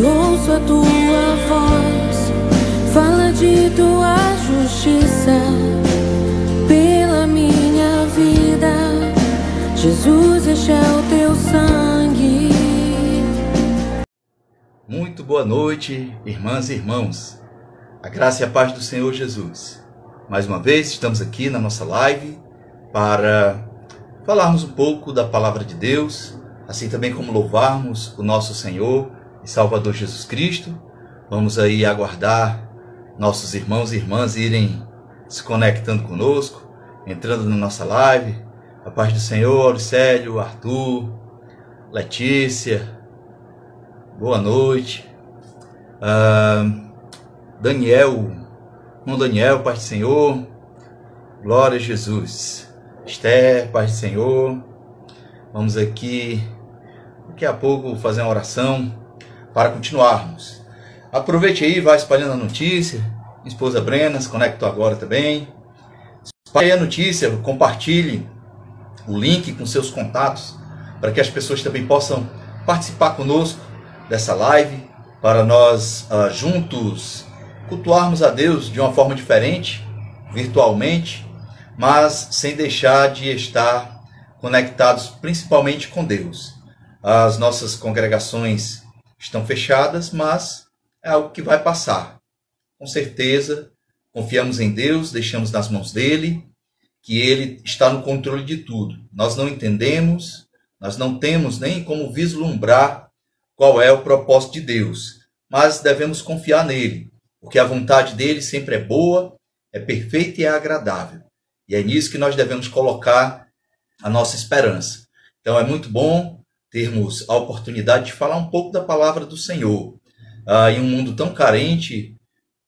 e ouço a tua voz. Fala de tua justiça pela minha vida. Jesus, este é o teu sangue. Muito boa noite, irmãs e irmãos. A graça e a paz do Senhor Jesus. Mais uma vez estamos aqui na nossa live para falarmos um pouco da palavra de Deus, assim também como louvarmos o nosso Senhor e Salvador Jesus Cristo. Vamos aí aguardar nossos irmãos e irmãs irem se conectando conosco, entrando na nossa live. A paz do Senhor, Auricélio, Arthur, Letícia, boa noite. Daniel, irmão Daniel, paz do Senhor, glória a Jesus. Esther, paz do Senhor. Vamos aqui, daqui a pouco, fazer uma oração para continuarmos. Aproveite aí, vai espalhando a notícia. Minha esposa Brena se conectou agora também. Espalhe a notícia, compartilhe o link com seus contatos, para que as pessoas também possam participar conosco dessa live, para nós juntos cultuarmos a Deus de uma forma diferente, virtualmente, mas sem deixar de estar conectados principalmente com Deus. As nossas congregações estão fechadas, mas é algo que vai passar. Com certeza, confiamos em Deus, deixamos nas mãos dele, que ele está no controle de tudo. Nós não entendemos, nós não temos nem como vislumbrar qual é o propósito de Deus, mas devemos confiar nele, porque a vontade dele sempre é boa, é perfeita e é agradável. E é nisso que nós devemos colocar a nossa esperança. Então é muito bom termos a oportunidade de falar um pouco da palavra do Senhor. Em um mundo tão carente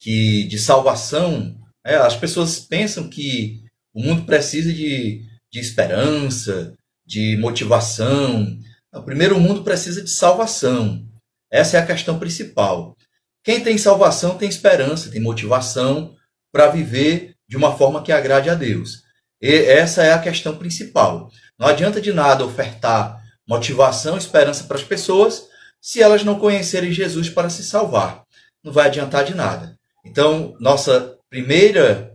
de salvação, as pessoas pensam que o mundo precisa de esperança, de motivação. Primeiro, o mundo precisa de salvação. Essa é a questão principal. Quem tem salvação tem esperança, tem motivação para viver de uma forma que agrade a Deus. E essa é a questão principal. Não adianta de nada ofertar motivação, esperança para as pessoas, se elas não conhecerem Jesus para se salvar. Não vai adiantar de nada. Então, nossa primeira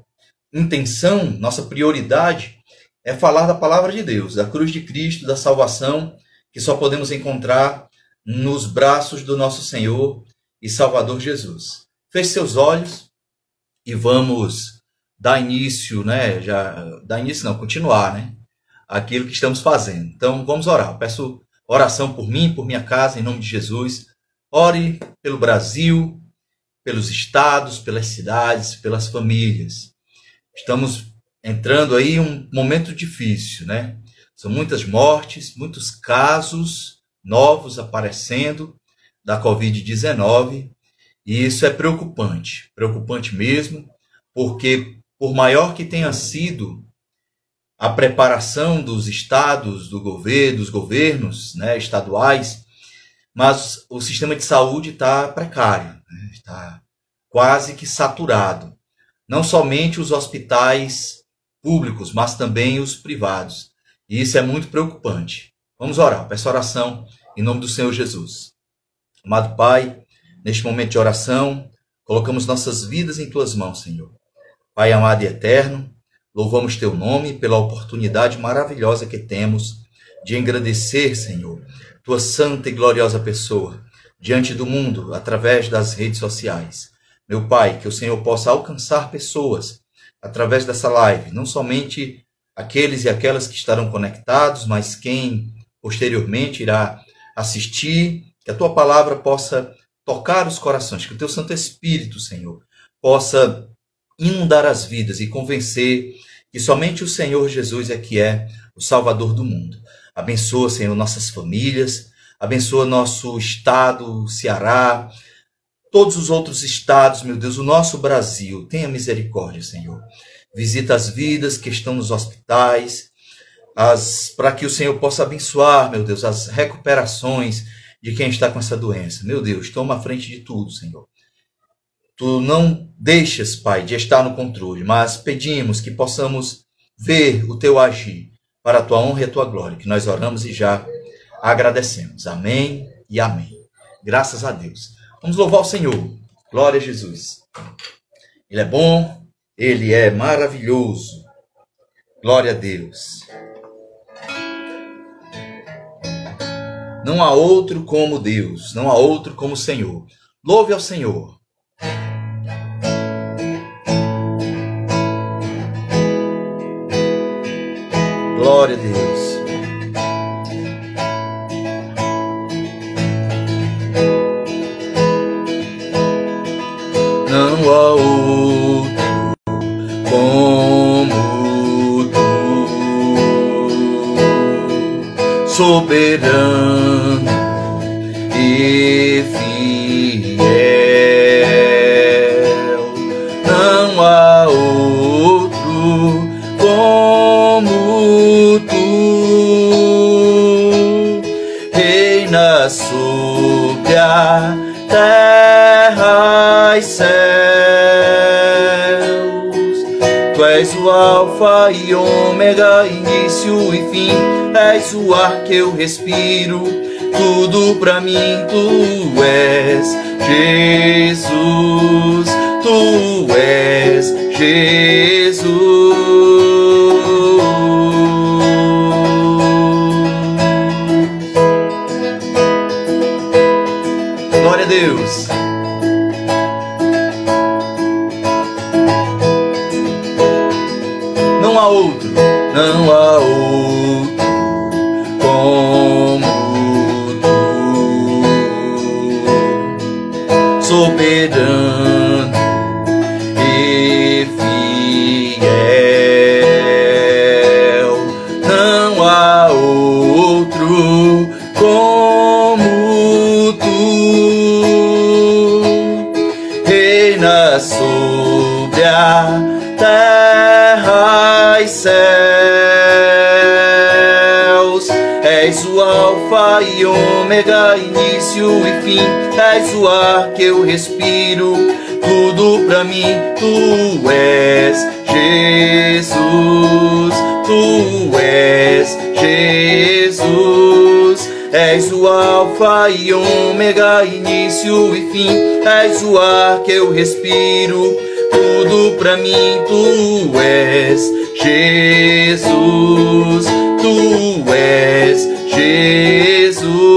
intenção, nossa prioridade é falar da palavra de Deus, da cruz de Cristo, da salvação, que só podemos encontrar nos braços do nosso Senhor e Salvador Jesus. Feche seus olhos e vamos dar início, continuar, aquilo que estamos fazendo. Então, vamos orar. Eu peço oração por mim, por minha casa, em nome de Jesus. Ore pelo Brasil, pelos estados, pelas cidades, pelas famílias. Estamos entrando aí em um momento difícil, São muitas mortes, muitos casos novos aparecendo da Covid-19, e isso é preocupante mesmo, porque por maior que tenha sido a preparação dos estados, dos governos estaduais, mas o sistema de saúde está precário, está quase que saturado. Não somente os hospitais públicos, mas também os privados. E isso é muito preocupante. Vamos orar. Peço oração em nome do Senhor Jesus. Amado Pai, neste momento de oração, colocamos nossas vidas em Tuas mãos, Senhor. Pai amado e eterno, louvamos Teu nome pela oportunidade maravilhosa que temos de engrandecer, Senhor, Tua santa e gloriosa pessoa diante do mundo, através das redes sociais. Meu Pai, que o Senhor possa alcançar pessoas através dessa live, não somente aqueles e aquelas que estarão conectados, mas quem posteriormente irá assistir, que a Tua palavra possa tocar os corações, que o Teu Santo Espírito, Senhor, possa inundar as vidas e convencer que somente o Senhor Jesus é que é o Salvador do mundo. Abençoa, Senhor, nossas famílias, abençoa nosso estado, Ceará, todos os outros estados, meu Deus, o nosso Brasil. Tenha misericórdia, Senhor. Visita as vidas que estão nos hospitais, para que o Senhor possa abençoar, meu Deus, as recuperações de quem está com essa doença. Meu Deus, toma a frente de tudo, Senhor. Tu não deixas, Pai, de estar no controle, mas pedimos que possamos ver o Teu agir para a Tua honra e a Tua glória, que nós oramos e já agradecemos. Amém e amém. Graças a Deus. Vamos louvar o Senhor. Glória a Jesus. Ele é bom, Ele é maravilhoso. Glória a Deus. Não há outro como Deus, não há outro como o Senhor. Louve ao Senhor. Glória a Deus. Não há outro como tu, soberano e fiel. Não há outro como tu, reina sobre a terra e céus. Tu és o alfa e ômega, início e fim. És o ar que eu respiro, tudo pra mim tu és, Jesus. Tu és, Jesus. Glória a Deus. Não há outro, não há outro como tu, soberano e fiel. Não há outro como tu, reina sobre a terra e céus. És o alfa e ômega, início e fim. És o ar que eu respiro, tudo pra mim tu és, Jesus. Tu és, Jesus. És o alfa e ômega, início e fim. És o ar que eu respiro, tudo pra mim tu és, Jesus. Tu és, Jesus.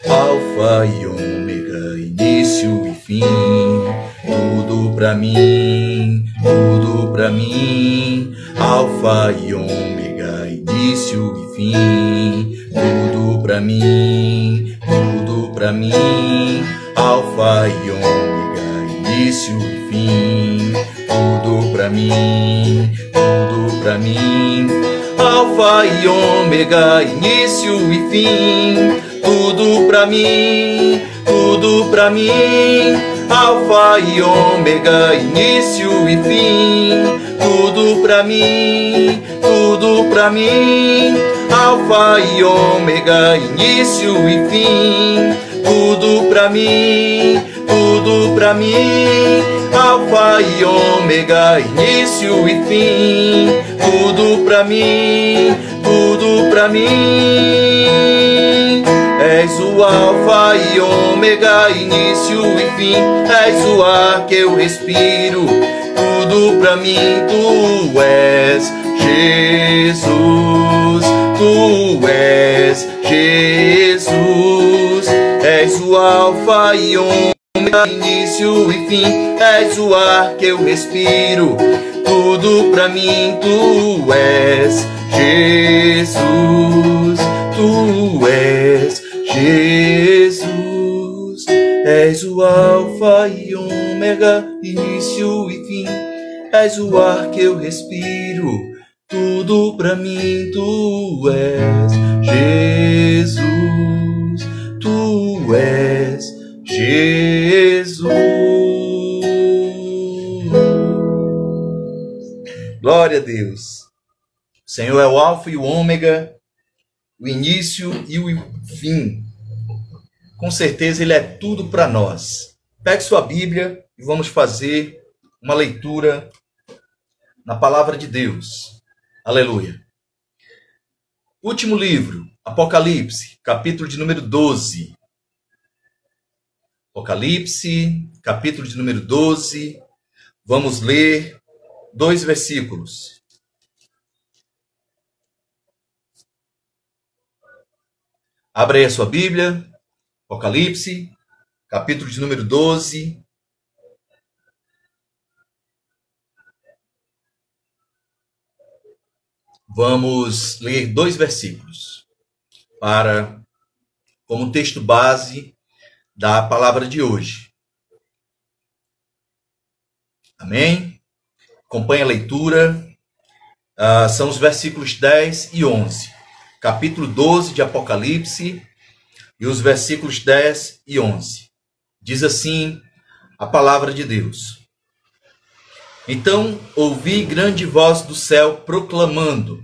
Alfa e ômega, início e fim. Tudo pra mim, tudo pra mim. Alfa e ômega, início e fim. Tudo pra mim, tudo pra mim. Alfa e ômega, início e fim. Tudo pra mim, tudo pra mim. Alfa e ômega, início e fim. Tudo pra mim, tudo pra mim. Alfa e ômega, início e fim. Tudo pra mim, tudo pra mim. Alfa e ômega, início e fim. Tudo pra mim, tudo pra mim. Alfa e ômega, início e fim. Tudo pra mim, tudo pra mim. És o alfa e ômega, início e fim. És o ar que eu respiro, tudo pra mim tu és, Jesus. Tu és, Jesus. És o alfa e ômega, início e fim. És o ar que eu respiro, tudo pra mim tu és, Jesus. Tu és, Jesus. És o alfa e ômega, início e fim. És o ar que eu respiro, tudo pra mim tu és, Jesus. Tu és, Jesus. Glória a Deus. O Senhor é o alfa e o ômega, o início e o fim. com certeza ele é tudo para nós. Pegue sua Bíblia e vamos fazer uma leitura na palavra de Deus. Aleluia. Último livro, Apocalipse, capítulo de número 12. Apocalipse, capítulo de número 12. Vamos ler 2 versículos. Abra aí a sua Bíblia, Apocalipse, capítulo de número 12. Vamos ler 2 versículos como texto base da palavra de hoje. Amém? Acompanhe a leitura. São os versículos 10 e 11. Capítulo 12 de Apocalipse e os versículos 10 e 11. Diz assim a palavra de Deus. Então ouvi grande voz do céu proclamando: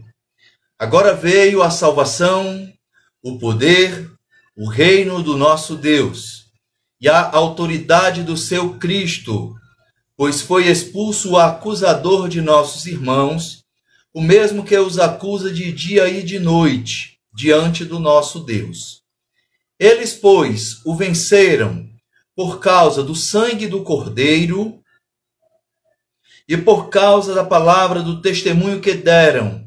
agora veio a salvação, o poder, o reino do nosso Deus e a autoridade do seu Cristo, pois foi expulso o acusador de nossos irmãos, o mesmo que os acusa de dia e de noite, diante do nosso Deus. Eles, pois, o venceram por causa do sangue do Cordeiro e por causa da palavra do testemunho que deram,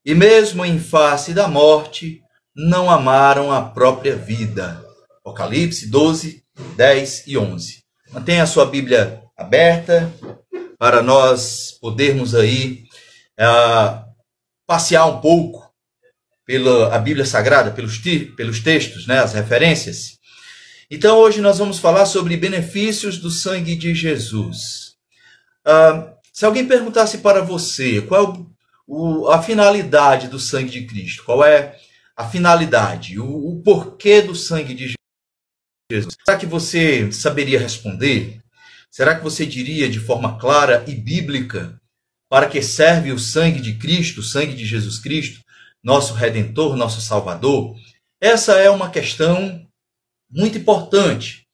e mesmo em face da morte, não amaram a própria vida. Apocalipse 12, 10 e 11. Mantenha a sua Bíblia aberta para nós podermos aí passear um pouco pela Bíblia Sagrada, pelos textos, né, as referências. Então, hoje nós vamos falar sobre benefícios do sangue de Jesus. Se alguém perguntasse para você qual a finalidade do sangue de Cristo, qual é a finalidade, o porquê do sangue de Jesus, será que você saberia responder? Será que você diria de forma clara e bíblica para que serve o sangue de Cristo, o sangue de Jesus Cristo, nosso Redentor, nosso Salvador? Essa é uma questão muito importante,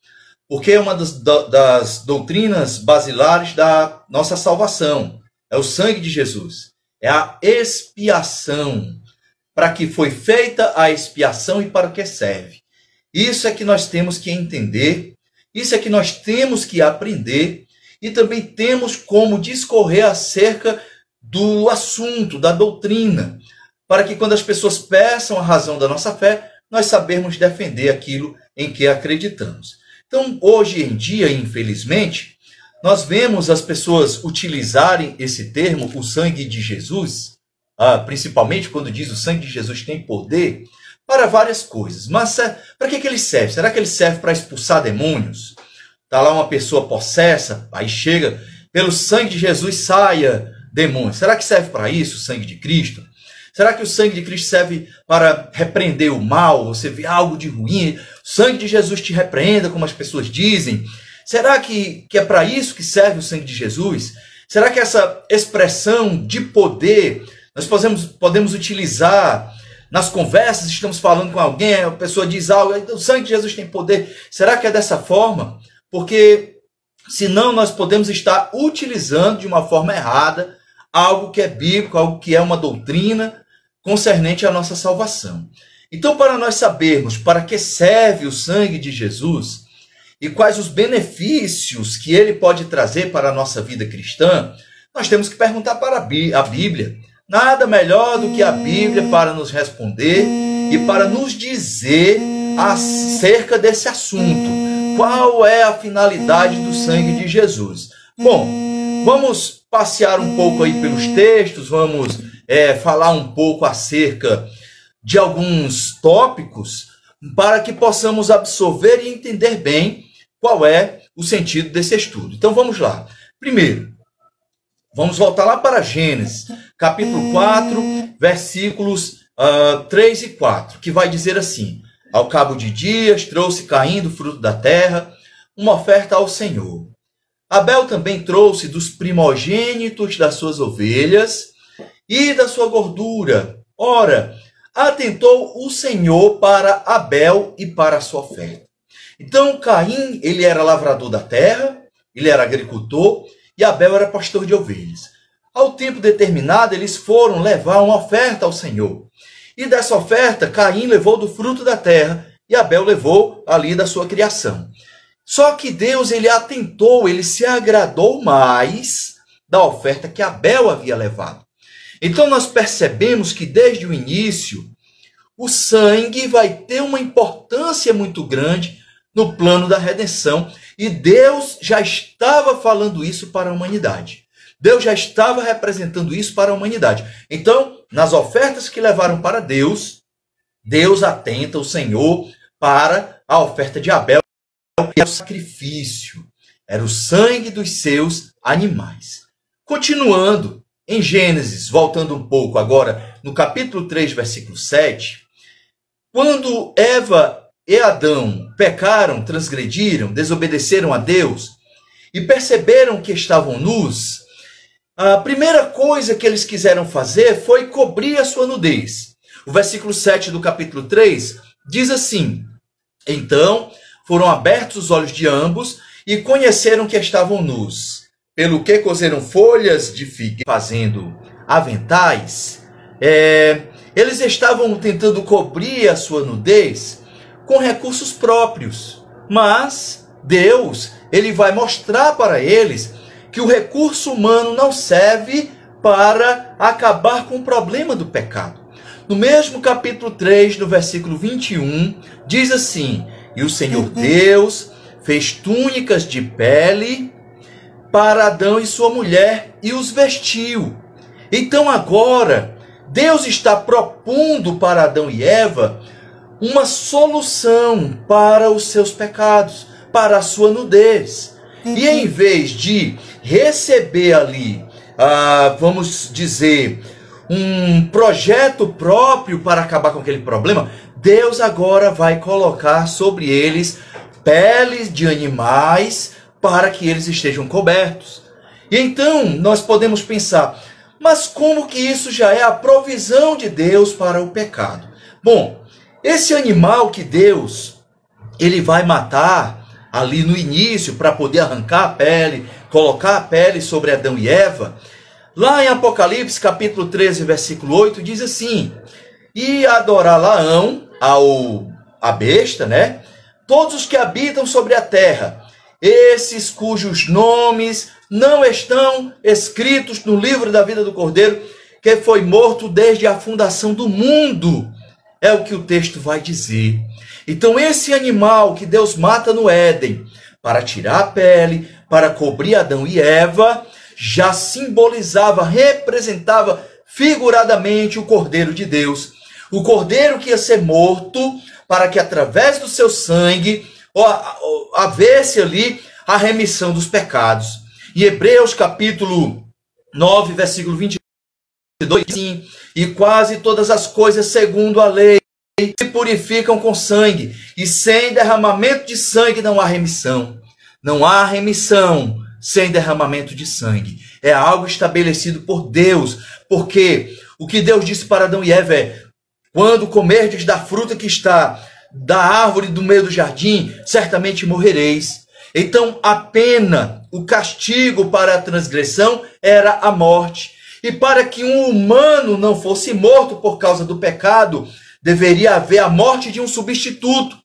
porque é uma das doutrinas basilares da nossa salvação. É o sangue de Jesus. É a expiação. Para que foi feita a expiação e para o que serve. Isso é que nós temos que entender, isso é que nós temos que aprender e também temos como discorrer acerca do assunto, da doutrina, para que quando as pessoas peçam a razão da nossa fé, nós sabermos defender aquilo em que acreditamos. Então, hoje em dia, infelizmente, nós vemos as pessoas utilizarem esse termo, o sangue de Jesus, principalmente quando diz o sangue de Jesus tem poder, para várias coisas. Mas para que ele serve? Será que ele serve para expulsar demônios? Está lá uma pessoa possessa, aí chega, pelo sangue de Jesus saia demônio. Será que serve para isso o sangue de Cristo? Será que o sangue de Cristo serve para repreender o mal? Você vê algo de ruim, o sangue de Jesus te repreenda, como as pessoas dizem. Será que é para isso que serve o sangue de Jesus? Será que essa expressão de poder nós podemos utilizar nas conversas? Estamos falando com alguém, a pessoa diz algo, o sangue de Jesus tem poder. Será que é dessa forma? Porque senão nós podemos estar utilizando de uma forma errada algo que é bíblico, algo que é uma doutrina concernente à nossa salvação. Então, para nós sabermos para que serve o sangue de Jesus e quais os benefícios que ele pode trazer para a nossa vida cristã, nós temos que perguntar para a Bíblia. Nada melhor do que a Bíblia para nos responder e para nos dizer acerca desse assunto. Qual é a finalidade do sangue de Jesus? Bom, vamos passear um pouco aí pelos textos, vamos falar um pouco acerca de alguns tópicos para que possamos absorver e entender bem qual é o sentido desse estudo. Então vamos lá. Primeiro, vamos voltar lá para Gênesis, capítulo 4, versículos 3 e 4, que vai dizer assim: ao cabo de dias, trouxe Caim do fruto da terra uma oferta ao Senhor. Abel também trouxe dos primogênitos das suas ovelhas e da sua gordura. Ora, atentou o Senhor para Abel e para a sua oferta. Então Caim, ele era lavrador da terra, ele era agricultor, e Abel era pastor de ovelhas. Ao tempo determinado, eles foram levar uma oferta ao Senhor. E dessa oferta, Caim levou do fruto da terra, e Abel levou ali da sua criação. Só que Deus, ele atentou, ele se agradou mais da oferta que Abel havia levado. Então nós percebemos que desde o início, o sangue vai ter uma importância muito grande no plano da redenção. E Deus já estava falando isso para a humanidade. Deus já estava representando isso para a humanidade. Então, nas ofertas que levaram para Deus, Deus atenta, o Senhor, para a oferta de Abel, que era o sacrifício, era o sangue dos seus animais. Continuando, em Gênesis, voltando um pouco agora, no capítulo 3, versículo 7, quando Eva e Adão pecaram, transgrediram, desobedeceram a Deus e perceberam que estavam nus, a primeira coisa que eles quiseram fazer foi cobrir a sua nudez. O versículo 7 do capítulo 3 diz assim: então foram abertos os olhos de ambos e conheceram que estavam nus, pelo que coseram folhas de figueira, fazendo aventais. Eles estavam tentando cobrir a sua nudez com recursos próprios, mas Deus, ele vai mostrar para eles que o recurso humano não serve para acabar com o problema do pecado. No mesmo capítulo 3, no versículo 21, diz assim: e o Senhor Deus fez túnicas de pele para Adão e sua mulher e os vestiu. Então agora, Deus está propondo para Adão e Eva uma solução para os seus pecados, para a sua nudez. E em vez de receber ali, vamos dizer, um projeto próprio para acabar com aquele problema, Deus agora vai colocar sobre eles peles de animais para que eles estejam cobertos. E então nós podemos pensar, mas como que isso já é a provisão de Deus para o pecado? Bom, esse animal que Deus, ele vai matar ali no início para poder arrancar a pele, colocar a pele sobre Adão e Eva, lá em Apocalipse capítulo 13, versículo 8, diz assim: e adorá-la-ão a besta, né? Todos os que habitam sobre a terra, esses cujos nomes não estão escritos no livro da vida do Cordeiro, que foi morto desde a fundação do mundo. É o que o texto vai dizer. Então esse animal que Deus mata no Éden, para tirar a pele, para cobrir Adão e Eva, já simbolizava, representava figuradamente o Cordeiro de Deus. O Cordeiro que ia ser morto para que através do seu sangue houvesse ali a remissão dos pecados. Em Hebreus capítulo 9, versículo 22, assim, e quase todas as coisas segundo a lei se purificam com sangue, e sem derramamento de sangue não há remissão. Não há remissão sem derramamento de sangue. É algo estabelecido por Deus, porque o que Deus disse para Adão e Eva é: quando comerdes da fruta que está da árvore do meio do jardim, certamente morrereis. Então a pena, o castigo para a transgressão era a morte. E para que um humano não fosse morto por causa do pecado, deveria haver a morte de um substituto.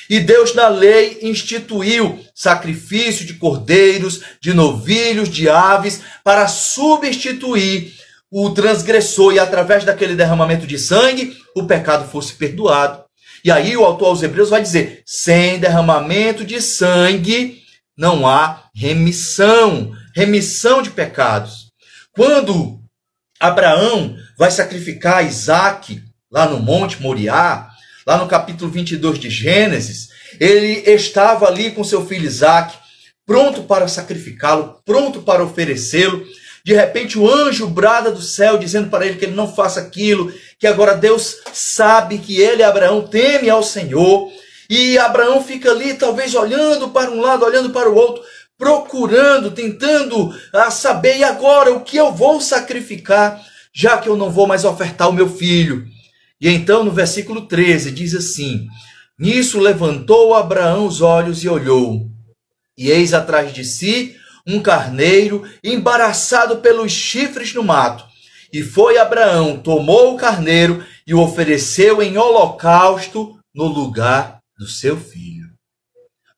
E Deus na lei instituiu sacrifício de cordeiros, de novilhos, de aves, para substituir o transgressor, e através daquele derramamento de sangue, o pecado fosse perdoado. E aí o autor aos Hebreus vai dizer: sem derramamento de sangue não há remissão, remissão de pecados. Quando Abraão vai sacrificar Isaque lá no Monte Moriá, lá no capítulo 22 de Gênesis, ele estava ali com seu filho Isaque, pronto para sacrificá-lo, pronto para oferecê-lo. De repente o anjo brada do céu, dizendo para ele que ele não faça aquilo, que agora Deus sabe que ele, Abraão, teme ao Senhor. E Abraão fica ali, talvez olhando para um lado, olhando para o outro, procurando, tentando saber, e agora o que eu vou sacrificar, já que eu não vou mais ofertar o meu filho. E então no versículo 13 diz assim: Nisso levantou Abraão os olhos e olhou, e eis atrás de si um carneiro embaraçado pelos chifres no mato. E foi Abraão, tomou o carneiro e o ofereceu em holocausto no lugar do seu filho.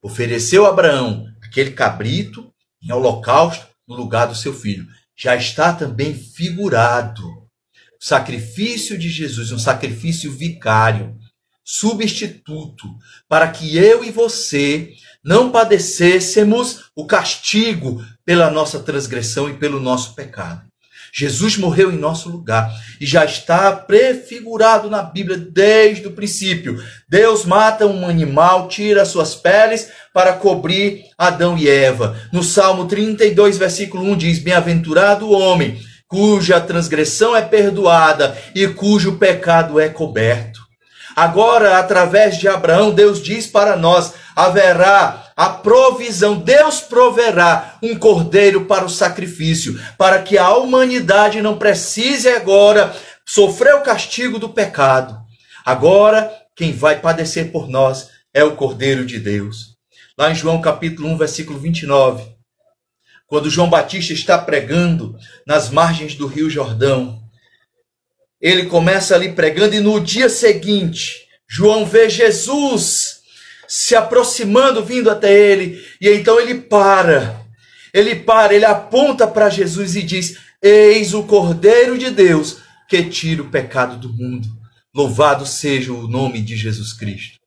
Ofereceu Abraão aquele cabrito em holocausto no lugar do seu filho. Já está também figurado o sacrifício de Jesus, um sacrifício vicário, substituto, para que eu e você não padecêssemos o castigo pela nossa transgressão e pelo nosso pecado. Jesus morreu em nosso lugar e já está prefigurado na Bíblia desde o princípio. Deus mata um animal, tira as suas peles para cobrir Adão e Eva. No Salmo 32, versículo 1 diz: bem-aventurado o homem cuja transgressão é perdoada e cujo pecado é coberto. Agora, através de Abraão, Deus diz para nós, haverá a provisão, Deus proverá um cordeiro para o sacrifício, para que a humanidade não precise agora sofrer o castigo do pecado. Agora, quem vai padecer por nós é o Cordeiro de Deus. Lá em João capítulo 1, versículo 29, quando João Batista está pregando nas margens do Rio Jordão, ele começa ali pregando e no dia seguinte, João vê Jesus se aproximando, vindo até ele. E então ele aponta para Jesus e diz: eis o Cordeiro de Deus que tira o pecado do mundo. Louvado seja o nome de Jesus Cristo.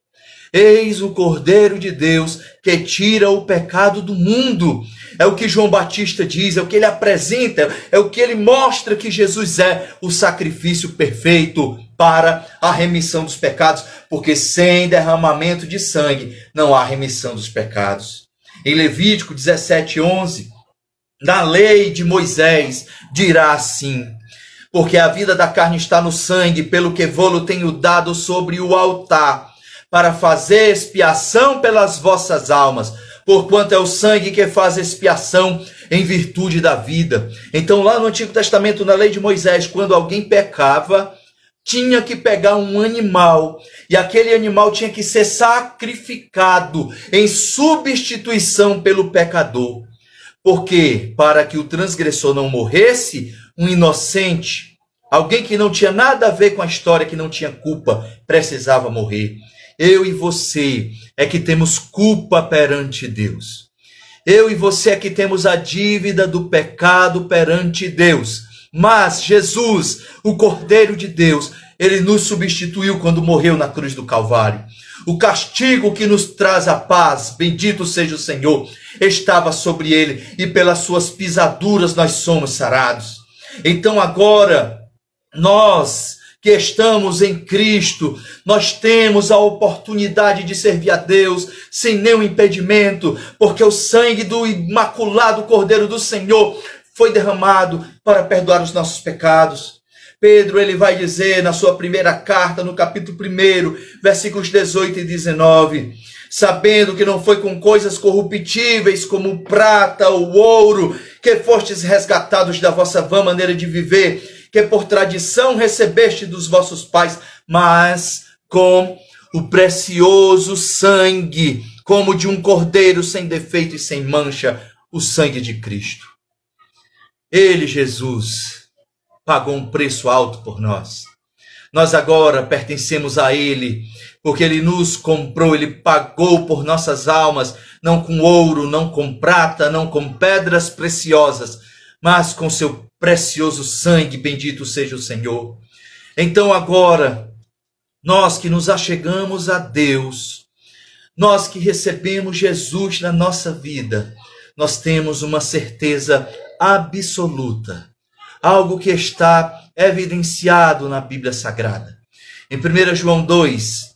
Eis o Cordeiro de Deus que tira o pecado do mundo. É o que João Batista diz, é o que ele apresenta, é o que ele mostra que Jesus é o sacrifício perfeito para a remissão dos pecados, porque sem derramamento de sangue não há remissão dos pecados. Em Levítico 17:11, na lei de Moisés, dirá assim: porque a vida da carne está no sangue, pelo que vô-lo tenho dado sobre o altar, para fazer expiação pelas vossas almas, porquanto é o sangue que faz expiação em virtude da vida. Então, lá no Antigo Testamento, na lei de Moisés, quando alguém pecava, tinha que pegar um animal, e aquele animal tinha que ser sacrificado em substituição pelo pecador. Porque, para que o transgressor não morresse, um inocente, alguém que não tinha nada a ver com a história, que não tinha culpa, precisava morrer. Eu e você é que temos culpa perante Deus. Eu e você é que temos a dívida do pecado perante Deus. Mas Jesus, o Cordeiro de Deus, ele nos substituiu quando morreu na cruz do Calvário. O castigo que nos traz a paz, bendito seja o Senhor, estava sobre ele, e pelas suas pisaduras nós somos sarados. Então agora, nós que estamos em Cristo, nós temos a oportunidade de servir a Deus sem nenhum impedimento, porque o sangue do imaculado Cordeiro do Senhor foi derramado para perdoar os nossos pecados. Pedro, ele vai dizer na sua primeira carta, no capítulo 1, versículos 18 e 19, sabendo que não foi com coisas corruptíveis como prata ou ouro que fostes resgatados da vossa vã maneira de viver, que por tradição recebeste dos vossos pais, mas com o precioso sangue, como de um cordeiro sem defeito e sem mancha, o sangue de Cristo. Ele, Jesus, pagou um preço alto por nós. Nós agora pertencemos a ele, porque ele nos comprou, ele pagou por nossas almas, não com ouro, não com prata, não com pedras preciosas, mas com seu precioso sangue, bendito seja o Senhor. Então agora, nós que nos achegamos a Deus, nós que recebemos Jesus na nossa vida, nós temos uma certeza absoluta, algo que está evidenciado na Bíblia Sagrada. Em 1 João 2,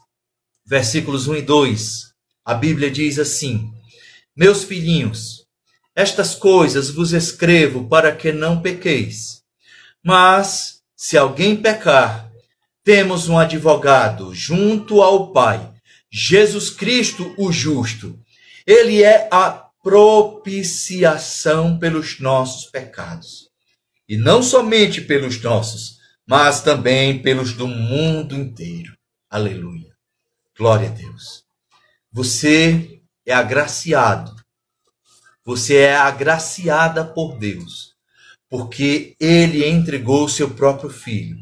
versículos 1 e 2, a Bíblia diz assim: meus filhinhos, estas coisas vos escrevo para que não pequeis. Mas, se alguém pecar, temos um advogado junto ao Pai, Jesus Cristo o justo. Ele é a propiciação pelos nossos pecados. E não somente pelos nossos, mas também pelos do mundo inteiro. Aleluia. Glória a Deus. Você é agraciado. Você é agraciada por Deus, porque Ele entregou o seu próprio Filho.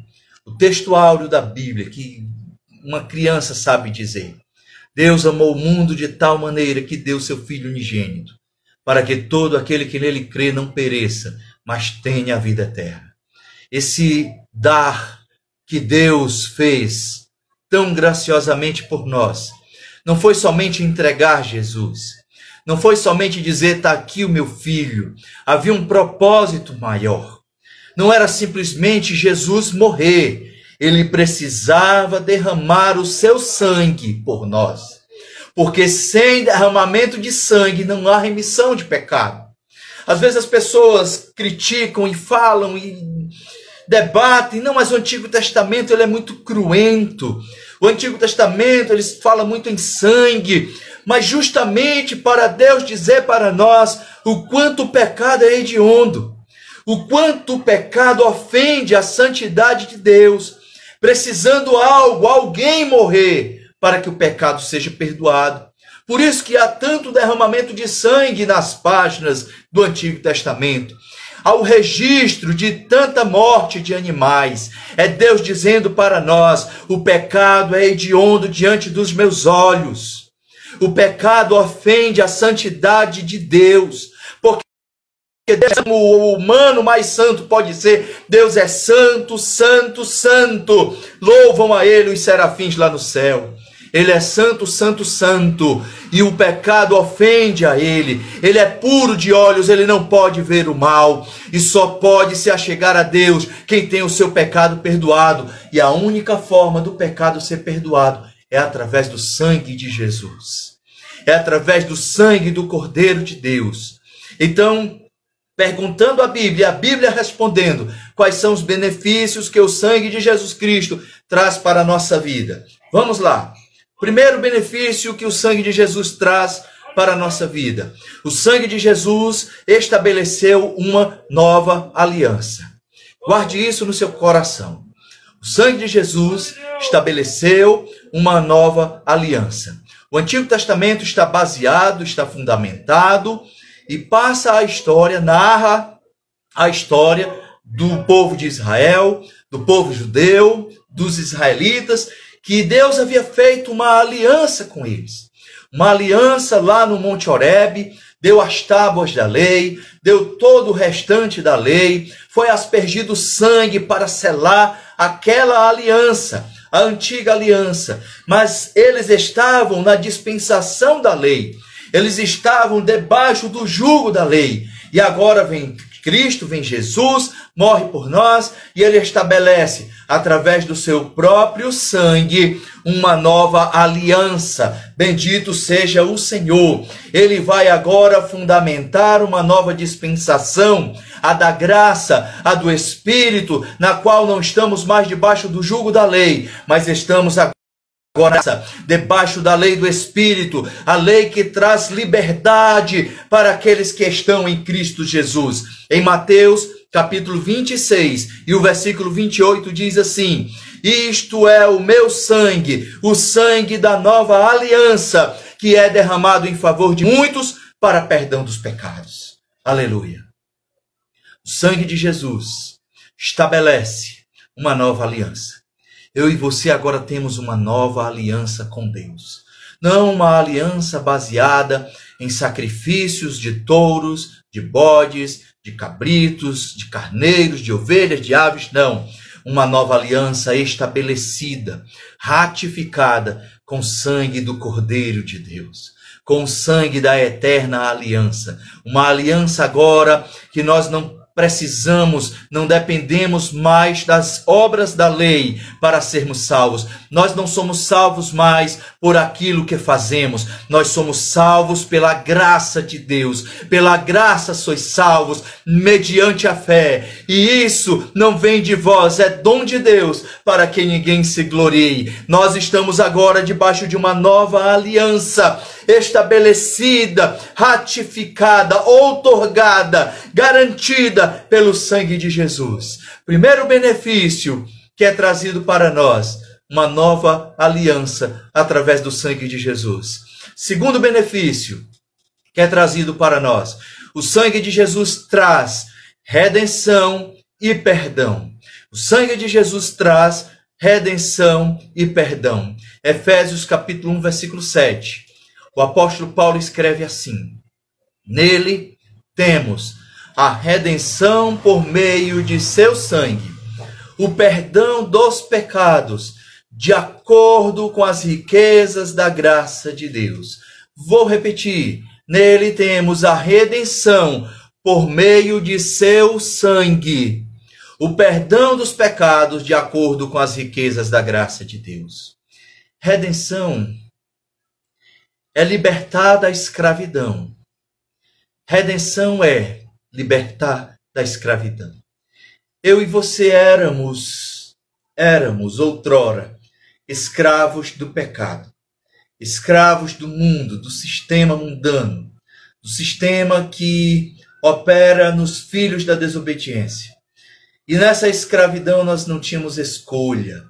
O texto áureo da Bíblia, que uma criança sabe dizer: Deus amou o mundo de tal maneira que deu seu Filho unigênito, para que todo aquele que nele crê não pereça, mas tenha a vida eterna. Esse dar que Deus fez tão graciosamente por nós, não foi somente entregar Jesus, não foi somente dizer: está aqui o meu filho. Havia um propósito maior. Não era simplesmente Jesus morrer. Ele precisava derramar o seu sangue por nós. Porque sem derramamento de sangue não há remissão de pecado. Às vezes as pessoas criticam e falam e debatem: não, mas o Antigo Testamento ele é muito cruento. O Antigo Testamento ele fala muito em sangue. Mas justamente para Deus dizer para nós o quanto o pecado é hediondo, o quanto o pecado ofende a santidade de Deus, precisando alguém morrer para que o pecado seja perdoado. Por isso que há tanto derramamento de sangue nas páginas do Antigo Testamento. Há o registro de tanta morte de animais. É Deus dizendo para nós: o pecado é hediondo diante dos meus olhos. O pecado ofende a santidade de Deus, porque o humano mais santo pode ser: Deus é santo, santo, santo. Louvam a Ele os serafins lá no céu. Ele é santo, santo, santo. E o pecado ofende a Ele. Ele é puro de olhos, Ele não pode ver o mal. E só pode se achegar a Deus quem tem o seu pecado perdoado. E a única forma do pecado ser perdoado é através do sangue de Jesus. É através do sangue do Cordeiro de Deus. Então, perguntando a Bíblia respondendo: quais são os benefícios que o sangue de Jesus Cristo traz para a nossa vida? Vamos lá. Primeiro benefício que o sangue de Jesus traz para a nossa vida: o sangue de Jesus estabeleceu uma nova aliança. Guarde isso no seu coração. O sangue de Jesus estabeleceu uma nova aliança. O Antigo Testamento está baseado, está fundamentado e passa a história, narra a história do povo de Israel, do povo judeu, dos israelitas, que Deus havia feito uma aliança com eles. Uma aliança lá no Monte Horebe, deu as tábuas da lei, deu todo o restante da lei, foi aspergido sangue para selar aquela aliança, a antiga aliança. Mas eles estavam na dispensação da lei, eles estavam debaixo do jugo da lei. E agora vem Cristo, vem Jesus, morre por nós e Ele estabelece, através do seu próprio sangue, uma nova aliança. Bendito seja o Senhor. Ele vai agora fundamentar uma nova dispensação, a da graça, a do Espírito, na qual não estamos mais debaixo do jugo da lei, mas estamos agora debaixo da lei do Espírito, a lei que traz liberdade para aqueles que estão em Cristo Jesus. Em Mateus capítulo 26 e o versículo 28 diz assim: isto é o meu sangue, o sangue da nova aliança, que é derramado em favor de muitos para perdão dos pecados. Aleluia. O sangue de Jesus estabelece uma nova aliança. Eu e você agora temos uma nova aliança com Deus. Não uma aliança baseada em sacrifícios de touros, de bodes, de cabritos, de carneiros, de ovelhas, de aves, não. Uma nova aliança estabelecida, ratificada com o sangue do Cordeiro de Deus, com o sangue da eterna aliança. Uma aliança agora que nós não precisamos, não dependemos mais das obras da lei para sermos salvos. Nós não somos salvos mais por aquilo que fazemos. Nós somos salvos pela graça de Deus. Pela graça sois salvos, mediante a fé. E isso não vem de vós, é dom de Deus, para que ninguém se glorie. Nós estamos agora debaixo de uma nova aliança, estabelecida, ratificada, outorgada, garantida pelo sangue de Jesus. Primeiro benefício que é trazido para nós: uma nova aliança através do sangue de Jesus. Segundo benefício que é trazido para nós, o sangue de Jesus traz redenção e perdão. O sangue de Jesus traz redenção e perdão. Efésios capítulo 1, versículo 7. O apóstolo Paulo escreve assim: nele temos a redenção por meio de seu sangue, o perdão dos pecados, de acordo com as riquezas da graça de Deus. Vou repetir: nele temos a redenção por meio de seu sangue, o perdão dos pecados, de acordo com as riquezas da graça de Deus. Redenção é libertar da escravidão. Redenção é libertar da escravidão. Eu e você éramos outrora escravos do pecado, escravos do mundo, do sistema mundano, do sistema que opera nos filhos da desobediência. E nessa escravidão nós não tínhamos escolha,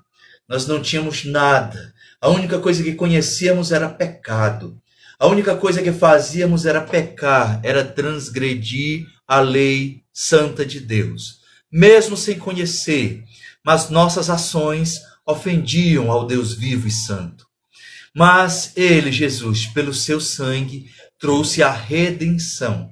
nós não tínhamos nada. A única coisa que conhecíamos era pecado. A única coisa que fazíamos era pecar, era transgredir a lei santa de Deus, mesmo sem conhecer, mas nossas ações ofendiam ao Deus vivo e santo. Mas ele, Jesus, pelo seu sangue, trouxe a redenção.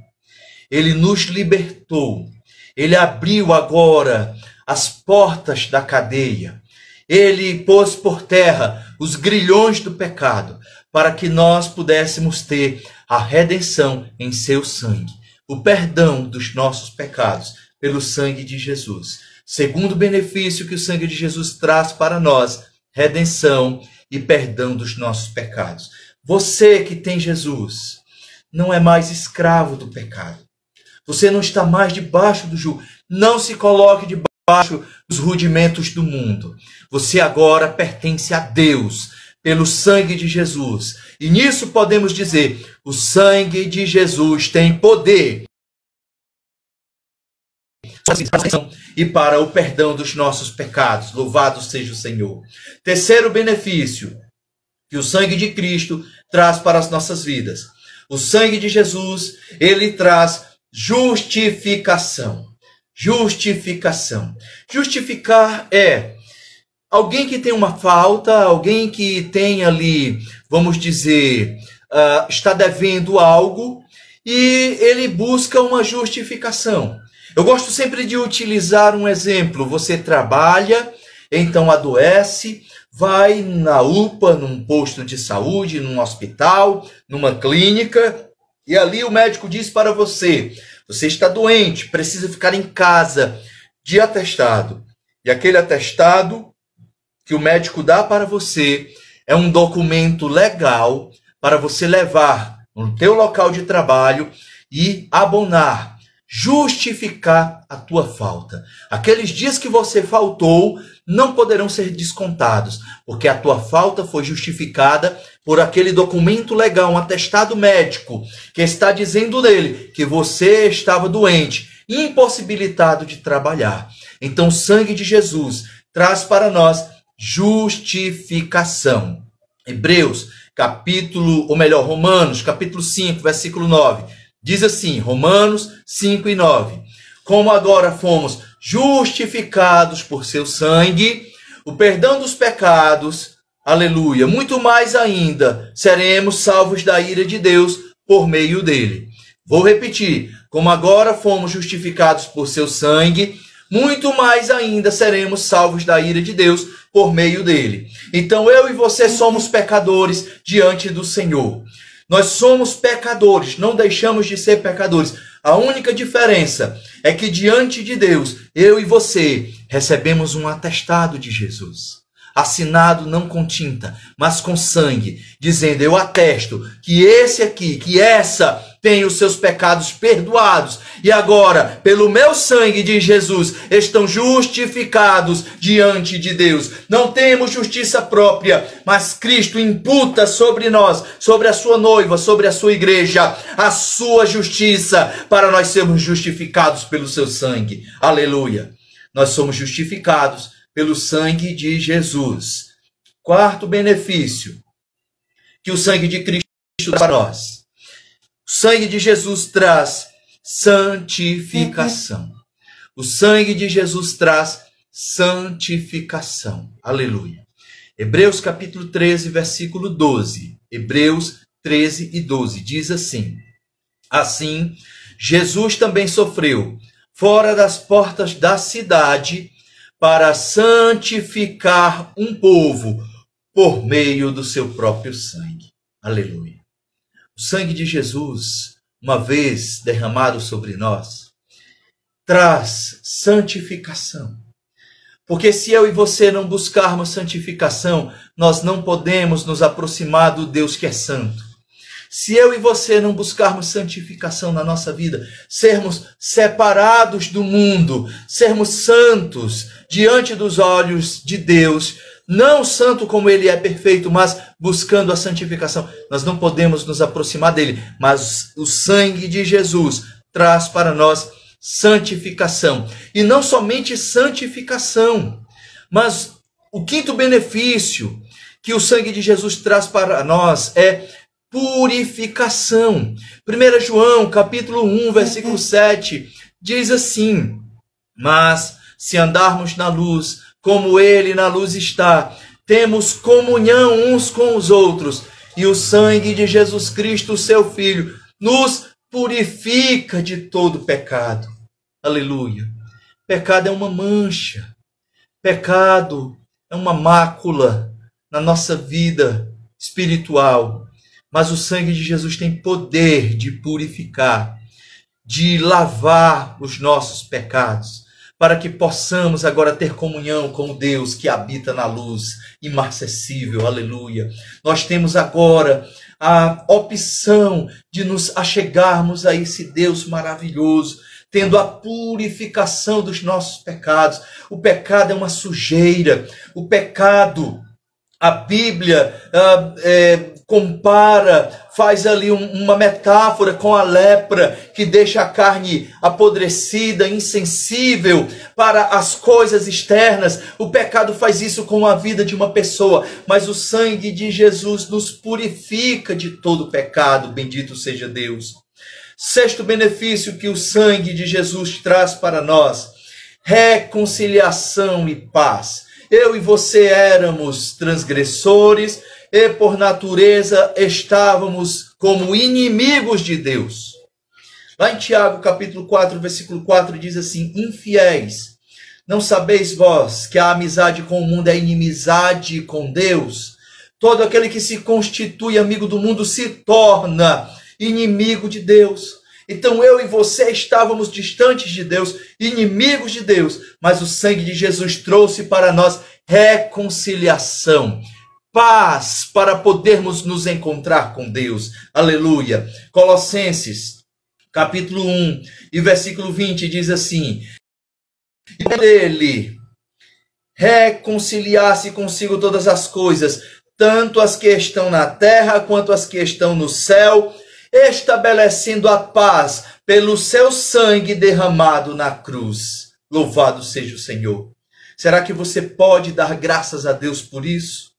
Ele nos libertou. Ele abriu agora as portas da cadeia. Ele pôs por terra os grilhões do pecado, para que nós pudéssemos ter a redenção em seu sangue, o perdão dos nossos pecados pelo sangue de Jesus. Segundo benefício que o sangue de Jesus traz para nós, redenção e perdão dos nossos pecados. Você que tem Jesus não é mais escravo do pecado. Você não está mais debaixo do jugo. Não se coloque debaixo dos rudimentos do mundo. Você agora pertence a Deus pelo sangue de Jesus. E nisso podemos dizer, o sangue de Jesus tem poder e para o perdão dos nossos pecados. Louvado seja o Senhor. Terceiro benefício que o sangue de Cristo traz para as nossas vidas. O sangue de Jesus, ele traz justificação. Justificação. Justificar é alguém que tem uma falta, alguém que tem ali, vamos dizer, está devendo algo e ele busca uma justificação. Eu gosto sempre de utilizar um exemplo. Você trabalha, então adoece, vai na UPA, num posto de saúde, num hospital, numa clínica, e ali o médico diz para você, você está doente, precisa ficar em casa, de atestado. E aquele atestado que o médico dá para você é um documento legal para você levar no teu local de trabalho e abonar, justificar a tua falta. Aqueles dias que você faltou não poderão ser descontados, porque a tua falta foi justificada por aquele documento legal, um atestado médico, que está dizendo nele que você estava doente, impossibilitado de trabalhar. Então o sangue de Jesus traz para nós justificação. Romanos, capítulo 5, versículo 9. Diz assim, Romanos 5 e 9. Como agora fomos justificados por seu sangue, o perdão dos pecados, aleluia, muito mais ainda seremos salvos da ira de Deus por meio dele. Vou repetir, como agora fomos justificados por seu sangue, muito mais ainda seremos salvos da ira de Deus por meio dele. Então eu e você somos pecadores diante do Senhor. Nós somos pecadores, não deixamos de ser pecadores. A única diferença é que diante de Deus, eu e você recebemos um atestado de Jesus, assinado não com tinta, mas com sangue, dizendo, eu atesto que esse aqui, que essa tem os seus pecados perdoados e agora, pelo meu sangue de Jesus, estão justificados diante de Deus. Não temos justiça própria, mas Cristo imputa sobre nós, sobre a sua noiva, sobre a sua igreja, a sua justiça, para nós sermos justificados pelo seu sangue. Aleluia! Nós somos justificados pelo sangue de Jesus. Quarto benefício que o sangue de Cristo traz para nós. O sangue de Jesus traz santificação. O sangue de Jesus traz santificação. Aleluia. Hebreus capítulo 13, versículo 12. Hebreus 13 e 12 diz assim: assim, Jesus também sofreu fora das portas da cidade para santificar um povo por meio do seu próprio sangue. Aleluia. O sangue de Jesus, uma vez derramado sobre nós, traz santificação. Porque se eu e você não buscarmos santificação, nós não podemos nos aproximar do Deus que é santo. Se eu e você não buscarmos santificação na nossa vida, sermos separados do mundo, sermos santos diante dos olhos de Deus, não santo como ele é perfeito, mas buscando a santificação, nós não podemos nos aproximar dele. Mas o sangue de Jesus traz para nós santificação. E não somente santificação, mas o quinto benefício que o sangue de Jesus traz para nós é purificação. 1 João, capítulo 1, versículo 7, diz assim: mas se andarmos na luz, como ele na luz está, temos comunhão uns com os outros, e o sangue de Jesus Cristo, seu Filho, nos purifica de todo pecado. Aleluia. Pecado é uma mancha. Pecado é uma mácula na nossa vida espiritual. Mas o sangue de Jesus tem poder de purificar, de lavar os nossos pecados, para que possamos agora ter comunhão com o Deus que habita na luz imarcessível. Aleluia. Nós temos agora a opção de nos achegarmos a esse Deus maravilhoso, tendo a purificação dos nossos pecados. O pecado é uma sujeira. O pecado, a Bíblia compara, faz ali uma metáfora com a lepra, que deixa a carne apodrecida, insensível para as coisas externas. O pecado faz isso com a vida de uma pessoa, mas o sangue de Jesus nos purifica de todo pecado. Bendito seja Deus. Sexto benefício que o sangue de Jesus traz para nós: reconciliação e paz. Eu e você éramos transgressores e por natureza estávamos como inimigos de Deus. Lá em Tiago capítulo 4, versículo 4 diz assim: infiéis, não sabeis vós que a amizade com o mundo é inimizade com Deus? Todo aquele que se constitui amigo do mundo se torna inimigo de Deus. Então eu e você estávamos distantes de Deus, inimigos de Deus, mas o sangue de Jesus trouxe para nós reconciliação, paz, para podermos nos encontrar com Deus. Aleluia. Colossenses, capítulo 1 e versículo 20 diz assim: e ele reconciliasse consigo todas as coisas, tanto as que estão na terra quanto as que estão no céu, estabelecendo a paz pelo seu sangue derramado na cruz. Louvado seja o Senhor. Será que você pode dar graças a Deus por isso?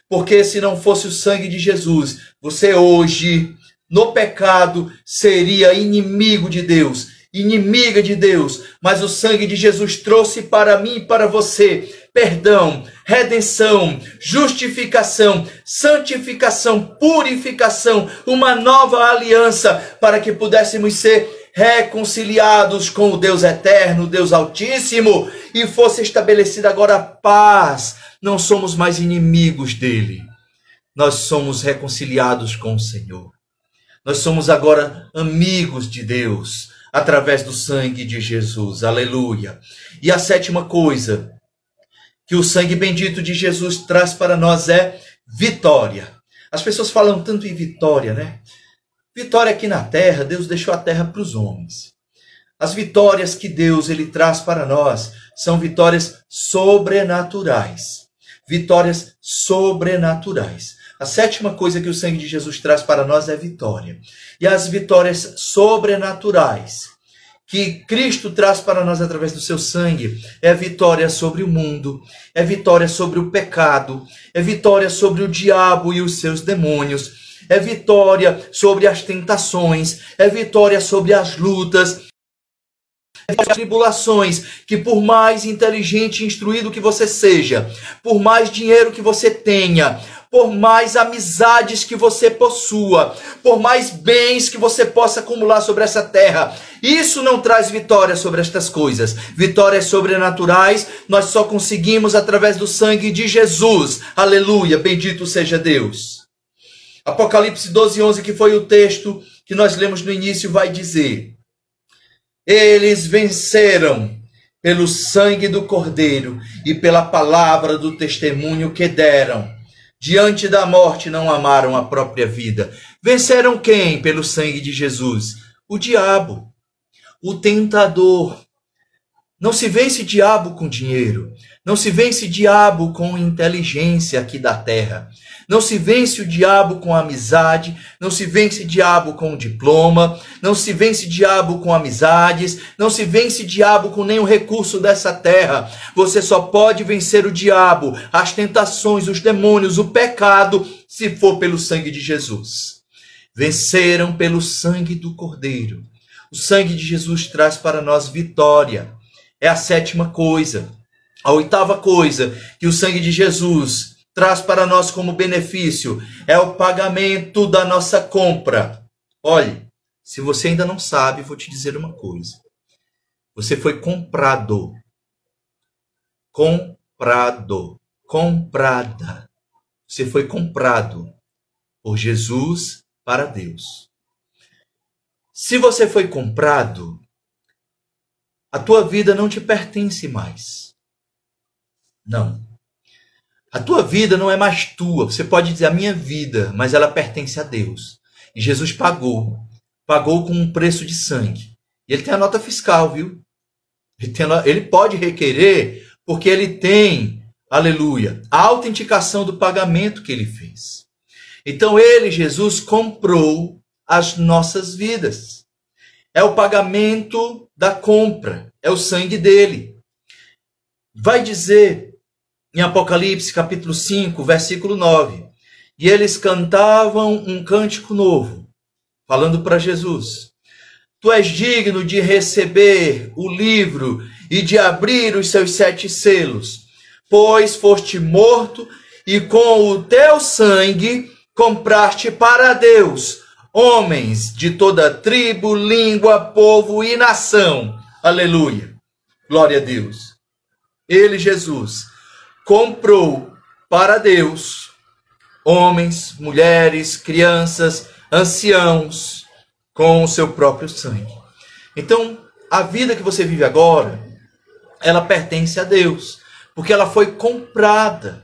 Porque se não fosse o sangue de Jesus, você hoje, no pecado, seria inimigo de Deus, inimiga de Deus. Mas o sangue de Jesus trouxe para mim e para você perdão, redenção, justificação, santificação, purificação, uma nova aliança, para que pudéssemos ser reconciliados com o Deus eterno, Deus altíssimo, e fosse estabelecida agora a paz. Não somos mais inimigos dele. Nós somos reconciliados com o Senhor. Nós somos agora amigos de Deus, através do sangue de Jesus. Aleluia. E a sétima coisa que o sangue bendito de Jesus traz para nós é vitória. As pessoas falam tanto em vitória, né? Vitória aqui na terra, Deus deixou a terra para os homens. As vitórias que Deus ele traz para nós são vitórias sobrenaturais. Vitórias sobrenaturais. A sétima coisa que o sangue de Jesus traz para nós é vitória. E as vitórias sobrenaturais que Cristo traz para nós através do seu sangue é vitória sobre o mundo, é vitória sobre o pecado, é vitória sobre o diabo e os seus demônios, é vitória sobre as tentações, é vitória sobre as lutas, as tribulações, que por mais inteligente e instruído que você seja, por mais dinheiro que você tenha, por mais amizades que você possua, por mais bens que você possa acumular sobre essa terra, isso não traz vitória sobre estas coisas. Vitórias sobrenaturais nós só conseguimos através do sangue de Jesus. Aleluia, bendito seja Deus. Apocalipse 12:11, que foi o texto que nós lemos no início, vai dizer: eles venceram pelo sangue do Cordeiro e pela palavra do testemunho que deram. Diante da morte não amaram a própria vida. Venceram quem? Pelo sangue de Jesus. O diabo, o tentador. Não se vence diabo com dinheiro. Não se vence diabo com inteligência aqui da terra. Não se vence o diabo com amizade, não se vence diabo com diploma, não se vence diabo com amizades, não se vence diabo com nenhum recurso dessa terra. Você só pode vencer o diabo, as tentações, os demônios, o pecado, se for pelo sangue de Jesus. Venceram pelo sangue do Cordeiro. O sangue de Jesus traz para nós vitória. É a 7ª coisa. A 8ª coisa que o sangue de Jesus traz para nós como benefício é o pagamento da nossa compra. Olhe, se você ainda não sabe, vou te dizer uma coisa. Você foi comprado. Comprado. Comprada. Você foi comprado por Jesus para Deus. Se você foi comprado, a tua vida não te pertence mais. Não. A tua vida não é mais tua. Você pode dizer a minha vida, mas ela pertence a Deus. E Jesus pagou. Pagou com um preço de sangue. E ele tem a nota fiscal, viu? Ele pode requerer, porque ele tem, aleluia, a autenticação do pagamento que ele fez. Então ele, Jesus, comprou as nossas vidas. É o pagamento da compra. É o sangue dele. Vai dizer em Apocalipse capítulo 5, versículo 9. E eles cantavam um cântico novo, falando para Jesus. Tu és digno de receber o livro e de abrir os seus 7 selos, pois foste morto e com o teu sangue compraste para Deus homens de toda tribo, língua, povo e nação. Aleluia. Glória a Deus. Ele, Jesus, comprou para Deus homens, mulheres, crianças, anciãos, com o seu próprio sangue. Então, a vida que você vive agora, ela pertence a Deus, porque ela foi comprada.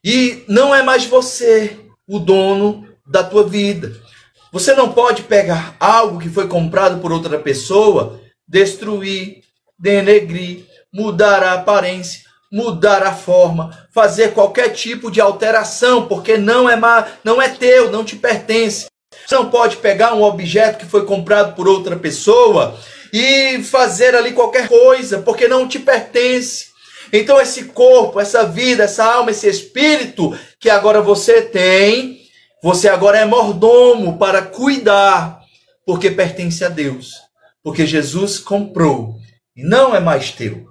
E não é mais você o dono da tua vida. Você não pode pegar algo que foi comprado por outra pessoa, destruir, denegrir, mudar a aparência, mudar a forma, fazer qualquer tipo de alteração, porque não é teu, não te pertence. Você não pode pegar um objeto que foi comprado por outra pessoa e fazer ali qualquer coisa, porque não te pertence. Então esse corpo, essa vida, essa alma, esse espírito que agora você tem, você agora é mordomo para cuidar, porque pertence a Deus. Porque Jesus comprou e não é mais teu.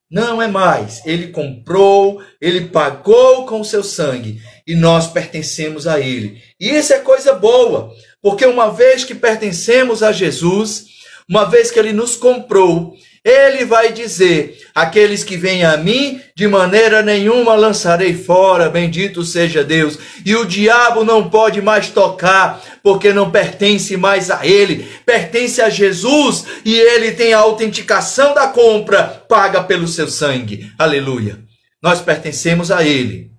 Não é mais. Ele comprou, ele pagou com o seu sangue e nós pertencemos a ele. E isso é coisa boa, porque uma vez que pertencemos a Jesus, uma vez que ele nos comprou, ele vai dizer: aqueles que vêm a mim, de maneira nenhuma lançarei fora, bendito seja Deus. E o diabo não pode mais tocar, porque não pertence mais a ele, pertence a Jesus, e ele tem a autenticação da compra, paga pelo seu sangue. Aleluia. Nós pertencemos a ele.